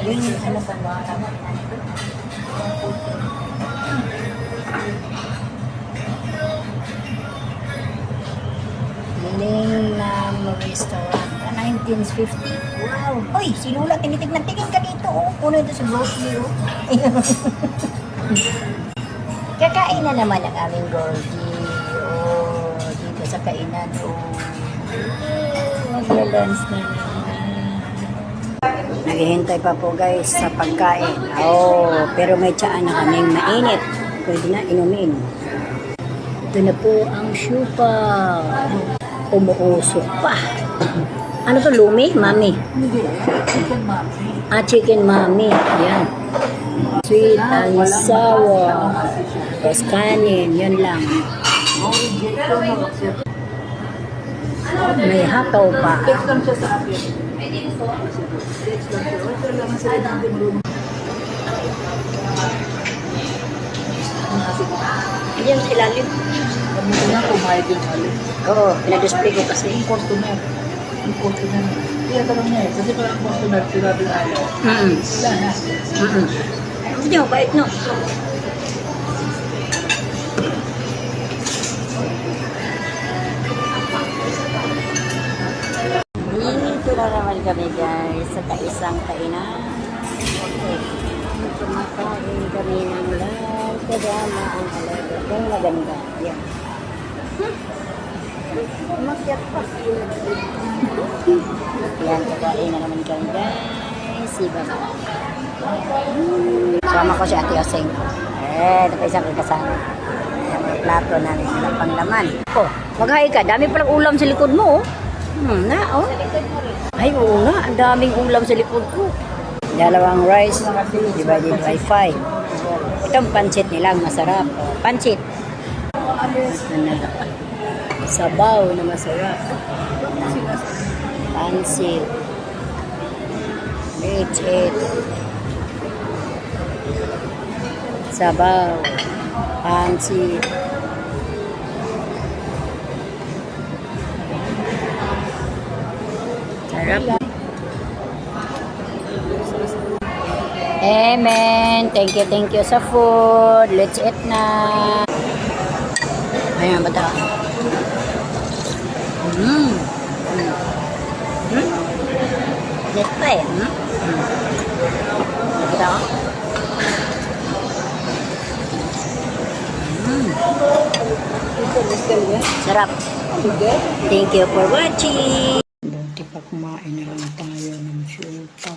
Yun yung ano pa ba? Lingnam Restaurant. 1950. Wow. Uy, sinula. Tinitignan-tigin ka dito. Oh. Puno ito sa grocery. Oh. Kakain na naman ang aming Goldie. Oh, dito sa kainan. Oh. Maglalans na naman. Naghihintay pa po guys sa pagkain. Oh, pero may tsaan na kaming mainit. Pwede na inumin. Ito na po ang syupa. Umuusok pa. Ano to, lumi? Mami? Chicken mami. Ah, chicken mami. Yan. Sweet and sour. Tapos kanin. Yan lang. May hataw pa. Text lang siya sa akin. Text lang siya. Wala lang ang sila natin marunong. Yan sa ilalim. Ganito na pumayag yung alis. Oo, pinadisplay ko kasi. Yung customer. Yung customer. Kaya tanong niya eh. Kasi parang customer, sinabi na ayaw. Wala na. Hindi mo, bait no? Dito na naman kami guys sa kaisang kainan. Kumakain kami ng lahat. Kadama ang alaga. Kung maganda. Yan. Umakyat pa. Yan, kakain na naman kami guys. Si Baba. Sama ko si Ate Oseng. Ito pa isang kasama. May plato na rin sila pang laman. Oh, mag-hi ka. Dami palang ulam sa likod mo. Oh. Ay, oo nga. Ang daming ulam sa likod ko. Dalawang rice divided by 5. Itong pancit nila, masarap. Pancit. Sabaw na masarap. Pancit. It. Sabaw. Pancit. Sarap. Amen. Thank you sa food. Let's eat na. Ayan, bata. Net pa eh. Bata. Sarap. Thank you for watching. Buti pa kumain na lang tayo ng syupa.